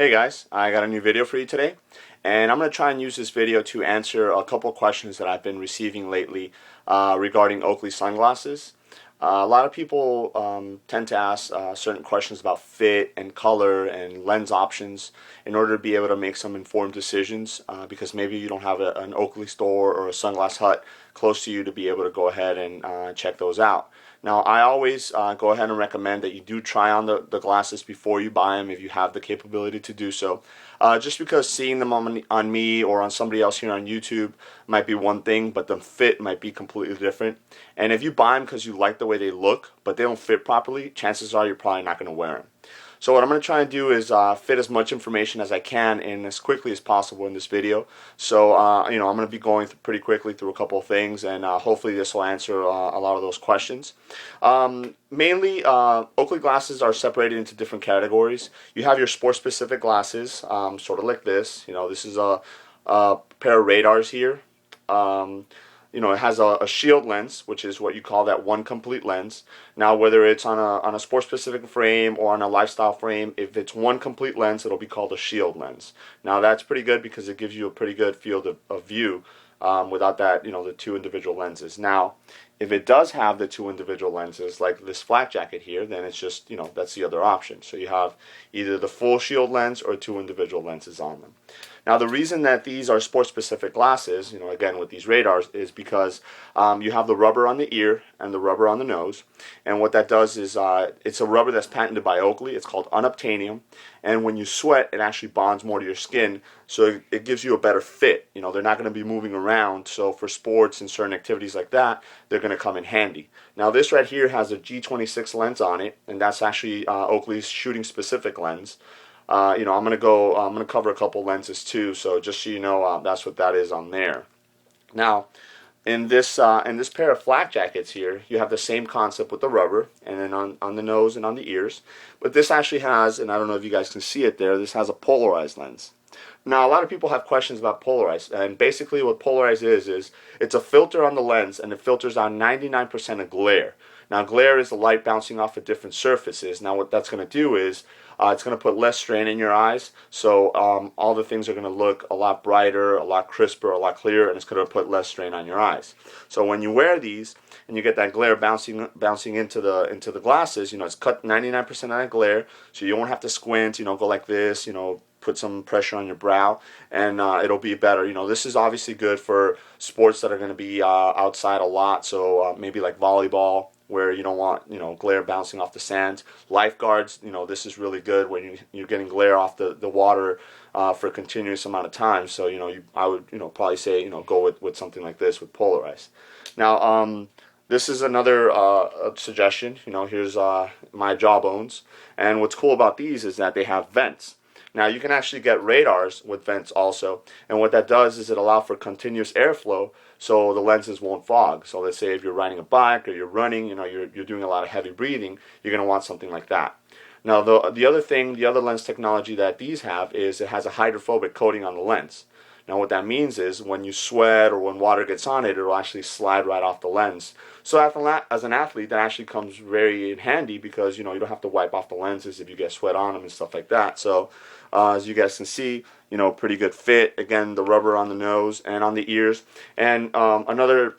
Hey guys, I got a new video for you today, and I'm going to try and use this video to answer a couple of questions that I've been receiving lately regarding Oakley sunglasses. A lot of people tend to ask certain questions about fit and color and lens options in order to be able to make some informed decisions because maybe you don't have an Oakley store or a Sunglass Hut close to you to be able to go ahead and check those out. Now, I always go ahead and recommend that you do try on the glasses before you buy them if you have the capability to do so. Just because seeing them on me or on somebody else here on YouTube might be one thing, but the fit might be completely different. And if you buy them because you like the way they look, but they don't fit properly, chances are you're probably not going to wear them. So what I'm going to try and do is fit as much information as I can in as quickly as possible in this video. So I'm going to be going pretty quickly through a couple of things, and hopefully this will answer a lot of those questions. Mainly, Oakley glasses are separated into different categories. You have your sport-specific glasses, sort of like this. This is a pair of radars here. It has a shield lens, which is what you call that one complete lens. Now, whether it's on a sport-specific frame or on a lifestyle frame, if it's one complete lens, it'll be called a shield lens. Now, that's pretty good because it gives you a pretty good field of view without that, the two individual lenses. Now, if it does have the two individual lenses, like this flak jacket here, then it's just, that's the other option. So you have either the full shield lens or two individual lenses on them. Now, the reason that these are sport-specific glasses, again with these radars, is because you have the rubber on the ear and the rubber on the nose. And what that does is it's a rubber that's patented by Oakley. It's called unobtainium. And when you sweat, it actually bonds more to your skin, so it gives you a better fit. They're not going to be moving around, so for sports and certain activities like that, they're going to come in handy. Now, this right here has a G26 lens on it, and that's actually Oakley's shooting-specific lens. I'm gonna cover a couple lenses too, so just so you know, that's what that is on there. Now, in this pair of flak jackets here, you have the same concept with the rubber, and then on the nose and on the ears. But this actually has, and I don't know if you guys can see it there, this has a polarized lens. Now, a lot of people have questions about polarized, and basically what polarized is it's a filter on the lens, and it filters out 99% of glare. Now, glare is the light bouncing off of different surfaces. Now, what that's going to do is it's going to put less strain in your eyes, so all the things are going to look a lot brighter, a lot crisper, a lot clearer, and it's going to put less strain on your eyes. So when you wear these and you get that glare bouncing into the glasses, it's cut 99% of that glare, so you won't have to squint, go like this, put some pressure on your brow, and it'll be better. This is obviously good for sports that are going to be outside a lot, so maybe like volleyball, where you don't want glare bouncing off the sand. Lifeguards, this is really good when you're getting glare off the water for a continuous amount of time. So I would probably say go with something like this with polarized. Now this is another suggestion. Here's my jawbones, and what's cool about these is that they have vents. Now, you can actually get radars with vents also, and what that does is it allows for continuous airflow so the lenses won't fog. So let's say if you're riding a bike or you're running, you're doing a lot of heavy breathing, you're going to want something like that. Now, the other lens technology that these have is it has a hydrophobic coating on the lens. Now, what that means is when you sweat or when water gets on it, it'll actually slide right off the lens. So as an athlete, that actually comes very in handy because you don't have to wipe off the lenses if you get sweat on them and stuff like that. So as you guys can see, pretty good fit. Again, the rubber on the nose and on the ears. And another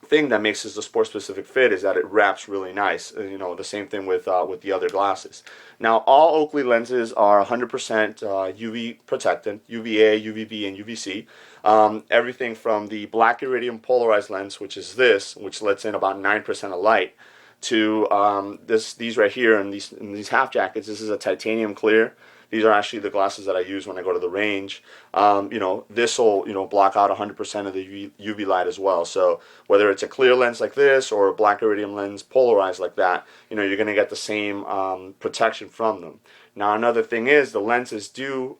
thing that makes this a sport-specific fit is that it wraps really nice. The same thing with the other glasses. Now, all Oakley lenses are 100% UV protected, UVA, UVB, and UVC. Everything from the black iridium polarized lens, which is this, which lets in about 9% of light, to these right here in these half jackets. This is a titanium clear. These are actually the glasses that I use when I go to the range. This will block out 100% of the UV light as well. So whether it's a clear lens like this or a black iridium lens polarized like that, you're going to get the same protection from them. Now, another thing is the lenses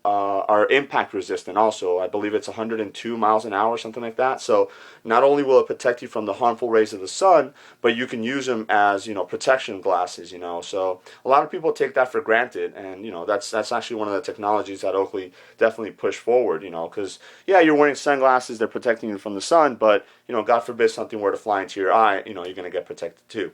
are impact resistant also. I believe it's 102 miles an hour, something like that. So not only will it protect you from the harmful rays of the sun, but you can use them as protection glasses. So a lot of people take that for granted, and that's actually one of the technologies that Oakley definitely pushed forward. Because yeah, you're wearing sunglasses, they're protecting you from the sun, but God forbid something were to fly into your eye, you're going to get protected too.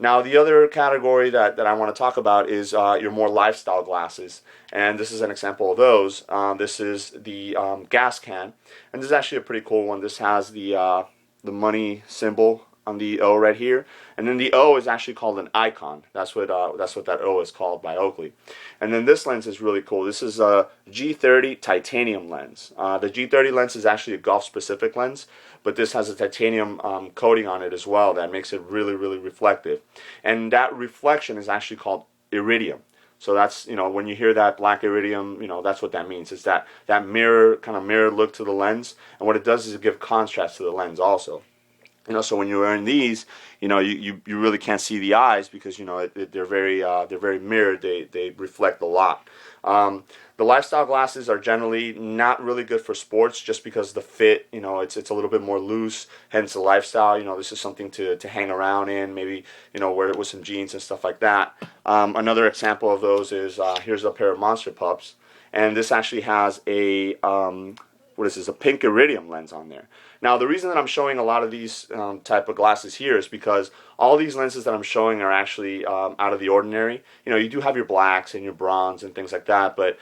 Now, the other category that I want to talk about is your more lifestyle glasses. And this is an example of those. This is the gas can. And this is actually a pretty cool one. This has the money symbol on the O right here. And then the O is actually called an icon. That's what that O is called by Oakley. And then this lens is really cool. This is a G30 titanium lens. The G30 lens is actually a golf-specific lens, but this has a titanium coating on it as well that makes it really, really reflective. And that reflection is actually called iridium. So that's, when you hear that black iridium, that's what that means. It's that mirror, kind of mirror look to the lens. And what it does is it gives contrast to the lens also. So when you're wearing these, you really can't see the eyes because they're very mirrored. They reflect a lot. The lifestyle glasses are generally not really good for sports just because the fit, it's a little bit more loose. Hence the lifestyle. This is something to hang around in. Maybe wear it with some jeans and stuff like that. Another example of those is here's a pair of Monster Pups, and this actually has a what is this, a pink iridium lens on there. Now, the reason that I'm showing a lot of these type of glasses here is because all these lenses that I'm showing are actually out of the ordinary. You do have your blacks and your bronze and things like that, but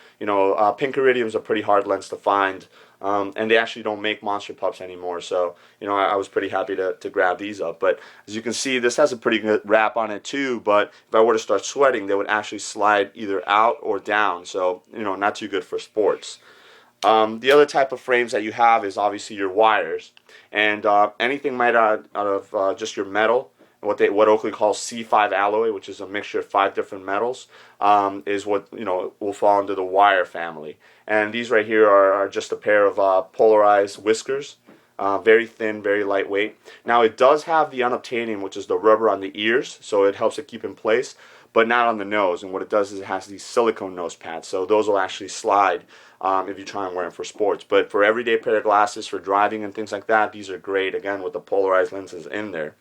pink iridium is a pretty hard lens to find, and they actually don't make Monster Pups anymore. So I was pretty happy to grab these up. But as you can see, this has a pretty good wrap on it too. But if I were to start sweating, they would actually slide either out or down. So not too good for sports. The other type of frames that you have is obviously your wires, and anything made out of just your metal, what Oakley calls C5 alloy, which is a mixture of 5 different metals, is what will fall under the wire family. And these right here are just a pair of polarized whiskers, very thin, very lightweight. Now it does have the unobtainium, which is the rubber on the ears, so it helps it keep in place, but not on the nose. And what it does is it has these silicone nose pads, so those will actually slide if you try and wear them for sports. But for everyday pair of glasses, for driving and things like that, these are great, again, with the polarized lenses in there.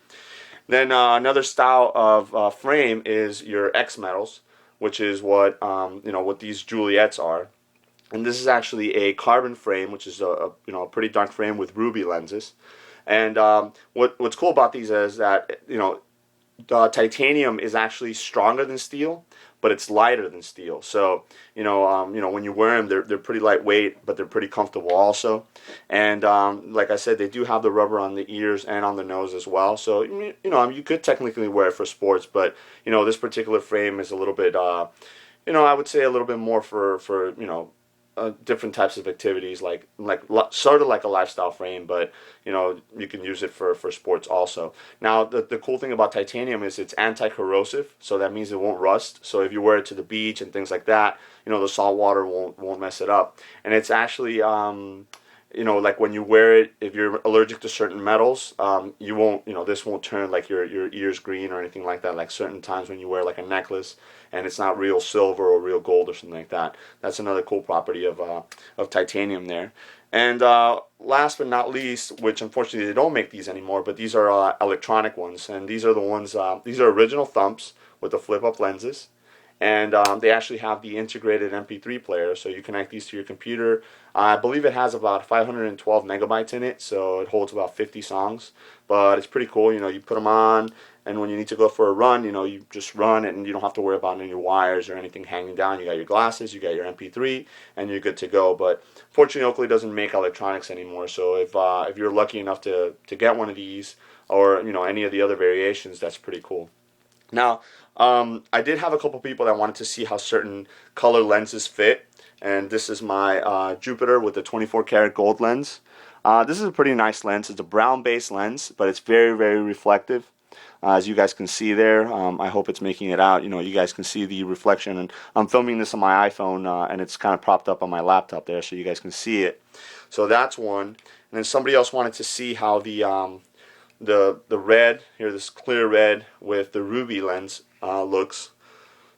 Then another style of frame is your X metals, which is what what these Juliets are. And this is actually a carbon frame, which is a pretty dark frame with ruby lenses. And what's cool about these is that titanium is actually stronger than steel, but it's lighter than steel. So when you wear them, they're pretty lightweight, but they're pretty comfortable also. And like I said, they do have the rubber on the ears and on the nose as well. So you could technically wear it for sports, but this particular frame is a little bit I would say a little bit more for different types of activities, like sort of like a lifestyle frame, but you can use it for sports also. Now the cool thing about titanium is it's anti-corrosive, so that means it won't rust. So if you wear it to the beach and things like that, the salt water won't mess it up. And it's actually like when you wear it, if you're allergic to certain metals, you won't, this won't turn like your ears green or anything like that, like certain times when you wear like a necklace and it's not real silver or real gold or something like that. That's another cool property of titanium there. And last but not least, which unfortunately they don't make these anymore, but these are electronic ones, and these are the ones, these are original thumps with the flip-up lenses. And they actually have the integrated MP3 player, so you connect these to your computer. I believe it has about 512 megabytes in it, so it holds about 50 songs. But it's pretty cool. You put them on, and when you need to go for a run, you just run, and you don't have to worry about any wires or anything hanging down. You got your glasses, you got your MP3, and you're good to go. But fortunately, Oakley doesn't make electronics anymore, so if you're lucky enough to get one of these, or any of the other variations, that's pretty cool. Now, I did have a couple people that wanted to see how certain color lenses fit, and this is my Jupiter with the 24 karat gold lens. This is a pretty nice lens. It's a brown base lens, but it's very, very reflective. As you guys can see there, I hope it's making it out. You guys can see the reflection, and I'm filming this on my iPhone, and it's kind of propped up on my laptop there, so you guys can see it. So that's one. And then somebody else wanted to see how the red here, this clear red with the ruby lens looks.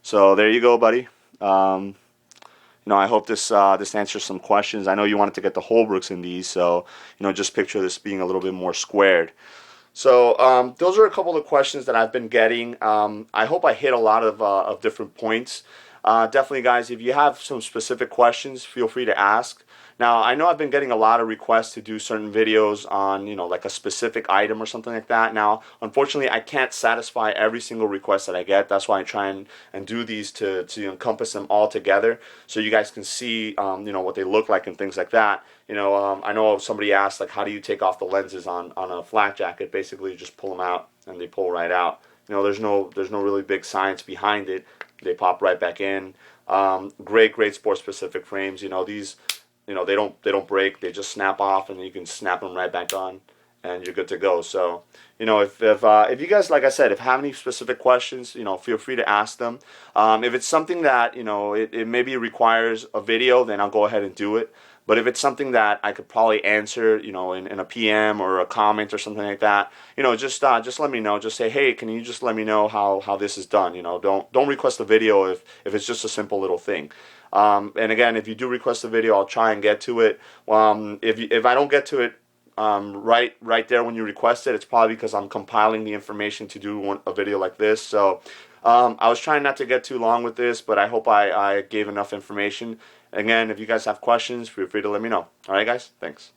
So there you go, buddy. I hope this answers some questions. I know you wanted to get the Holbrooks in these, so just picture this being a little bit more squared. So those are a couple of questions that I've been getting. I hope I hit a lot of different points. definitely, guys, if you have some specific questions, feel free to ask. Now, I know I've been getting a lot of requests to do certain videos on, like a specific item or something like that. Now, unfortunately, I can't satisfy every single request that I get. That's why I try and do these to encompass them all together so you guys can see, what they look like and things like that. I know somebody asked, like, how do you take off the lenses on a flak jacket? Basically, you just pull them out and they pull right out. There's no really big science behind it. They pop right back in. Great sport specific frames. These, they don't break. They just snap off, and you can snap them right back on, and you're good to go. So, if you guys, like I said, if you have any specific questions, feel free to ask them. If it's something that it maybe requires a video, then I'll go ahead and do it. But if it's something that I could probably answer, in a PM or a comment or something like that, just let me know. Just say, hey, can you just let me know how this is done? Don't request a video if it's just a simple little thing. And again, if you do request a video, I'll try and get to it. If I don't get to it right there when you request it, it's probably because I'm compiling the information to do a video like this. So I was trying not to get too long with this, but I hope I gave enough information. Again, if you guys have questions, feel free to let me know. All right, guys? Thanks.